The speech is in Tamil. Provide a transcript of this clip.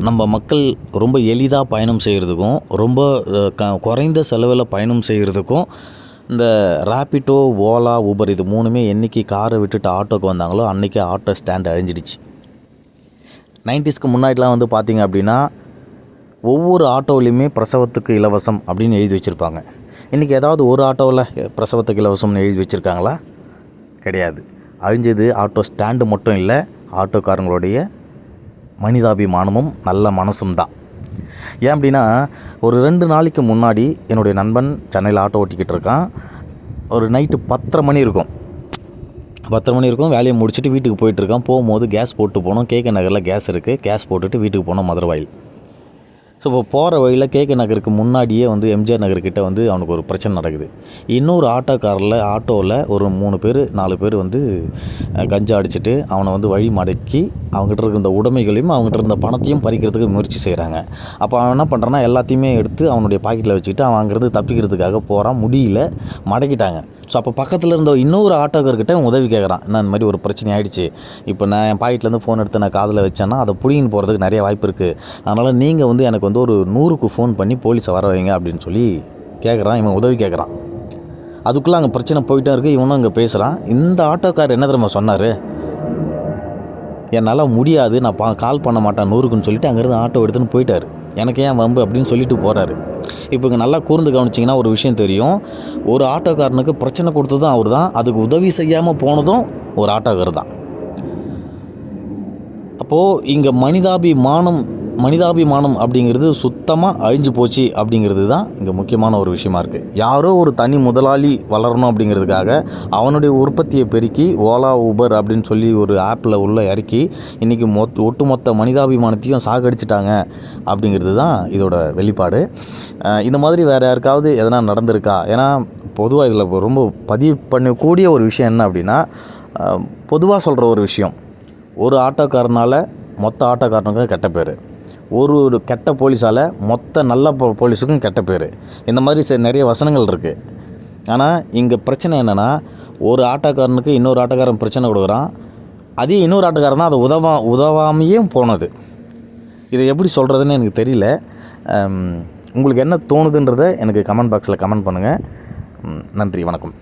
நம்ம மக்கள் ரொம்ப எளிதாக பயணம் செய்கிறதுக்கும் ரொம்ப குறைந்த செலவில் பயணம் செய்கிறதுக்கும் இந்த ரேப்பிட்டோ, ஓலா, ஊபர் இது மூணுமே என்றைக்கு காரை விட்டுட்டு ஆட்டோக்கு வந்தாங்களோ அன்றைக்கி ஆட்டோ ஸ்டாண்ட் அழிஞ்சிடுச்சு. 90ஸ்க்கு முன்னாடிலாம் வந்து பார்த்திங்க அப்படின்னா ஒவ்வொரு ஆட்டோவிலையுமே பிரசவத்துக்கு இலவசம் அப்படின்னு எழுதி வச்சுருப்பாங்க. இன்றைக்கி ஏதாவது ஒரு ஆட்டோவில் பிரசவத்துக்கு இலவசம்னு எழுதி வச்சுருக்காங்களா? கிடையாது. அழிஞ்சது ஆட்டோ ஸ்டாண்டு மட்டும் இல்லை, ஆட்டோக்காரங்களுடைய மனிதாபிமானமும் நல்ல மனசும் தான். ஏன் அப்படின்னா, ஒரு 2 நாளைக்கு முன்னாடி என்னுடைய நண்பன் சென்னையில் ஆட்டோ ஓட்டிக்கிட்டு இருக்கான். ஒரு நைட்டு 10:30 மணி இருக்கும். 10:30 மணி இருக்கும். வேலையை முடிச்சுட்டு வீட்டுக்கு போயிட்டுருக்கான். போகும்போது கேஸ் போட்டு போனோம். கேகே நகரில் கேஸ் இருக்குது. கேஸ் போட்டுட்டு வீட்டுக்கு போனோம் மதுரவாயில். ஸோ இப்போ போகிற வழியில் கேகே நகருக்கு முன்னாடியே வந்து எம்ஜிஆர் நகர்கிட்ட வந்து அவனுக்கு ஒரு பிரச்சனை நடக்குது. இன்னொரு ஆட்டோவில் ஒரு 3 பேர் 4 பேர் வந்து கஞ்சா அடிச்சுட்டு அவனை வந்து வழி மடக்கி அவங்ககிட்ட இருக்க இந்த உடைமைகளையும் அவங்ககிட்ட இருந்த பணத்தையும் பறிக்கிறதுக்கு முயற்சி செய்கிறாங்க. அப்போ அவன் என்ன பண்ணுறான்னா எல்லாத்தையுமே எடுத்து அவனுடைய பாக்கெட்டில் வச்சுக்கிட்டு அவன் அங்கேருந்து தப்பிக்கிறதுக்காக போகிறான். முடியல, மடக்கிட்டாங்க. ஸோ அப்போ பக்கத்தில் இருந்த இன்னொரு ஆட்டோக்கார்கிட்ட உதவி கேட்குறான். என்ன இந்த மாதிரி ஒரு பிரச்சனை ஆகிடுச்சு, இப்போ நான் என் பாக்கெட்லேருந்து ஃபோன் எடுத்து நான் காதில் வச்சேன்னா அதை புடிங்கின்னு போகிறதுக்கு நிறைய வாய்ப்பு இருக்குது. அதனால் நீங்கள் வந்து எனக்கு வந்து ஒரு 100க்கு ஃபோன் பண்ணி போலீஸை வர வைங்க அப்படின்னு சொல்லி கேட்குறான். இவன் உதவி கேட்குறான். அதுக்குள்ளே அங்கே பிரச்சனை போயிட்டே இருக்குது. இவனும் அங்கே பேசுகிறான். இந்த ஆட்டோக்கார் என்ன தெரியுமா சொன்னார்? என்னால் முடியாது, நான் கால் பண்ண மாட்டேன் 100க்குன்னு சொல்லிட்டு அங்கேருந்து ஆட்டோ எடுத்துன்னு போயிட்டார். எனக்கு ஏன் வம்பு அப்படின்னு சொல்லிட்டு போகிறாரு. இப்போ இங்கே நல்லா கூர்ந்து கவனிச்சிங்கன்னா ஒரு விஷயம் தெரியும். ஒரு ஆட்டோக்காரனுக்கு பிரச்சனை கொடுத்ததும் அவர் தான், அதுக்கு உதவி செய்யாமல் போனதும் ஒரு ஆட்டோக்கார் தான். அப்போது இங்கே மனிதாபிமானம் அப்படிங்கிறது சுத்தமாக அழிஞ்சு போச்சு அப்படிங்கிறது தான் இங்கே முக்கியமான ஒரு விஷயமா இருக்குது. யாரோ ஒரு தனி முதலாளி வளரணும் அப்படிங்கிறதுக்காக அவனுடைய உற்பத்தியை பெருக்கி ஓலா, ஊபர் அப்படின்னு சொல்லி ஒரு ஆப்பில் உள்ள இறக்கி இன்றைக்கி ஒட்டுமொத்த மனிதாபிமானத்தையும் சாகடிச்சிட்டாங்க அப்படிங்கிறது தான் இதோட வெளிப்பாடு. இந்த மாதிரி வேறு யாருக்காவது எதனா நடந்திருக்கா? ஏன்னா பொதுவாக இதில் ரொம்ப பதிவு பண்ணக்கூடிய ஒரு விஷயம் என்ன அப்படின்னா, பொதுவாக சொல்கிற ஒரு விஷயம், ஒரு ஆட்டோக்காரனால் மொத்த ஆட்டோக்காரனுக்கும் கெட்ட பேர், ஒரு கெட்ட போலீஸால் மொத்த நல்ல போலீஸுக்கும் கெட்ட பேர். இந்த மாதிரி நிறைய வசனங்கள் இருக்குது. ஆனால் இங்கே பிரச்சனை என்னென்னா, ஒரு ஆட்டோக்காரனுக்கு இன்னொரு ஆட்டோக்காரன் பிரச்சனை கொடுக்குறான். அதே இன்னொரு ஆட்டோக்காரன் தான் அதை உதவாமையே போனது. இதை எப்படி சொல்கிறதுன்னு எனக்கு தெரியல. உங்களுக்கு என்ன தோணுதுன்றதை எனக்கு கமெண்ட் பாக்ஸில் கமெண்ட் பண்ணுங்கள். நன்றி, வணக்கம்.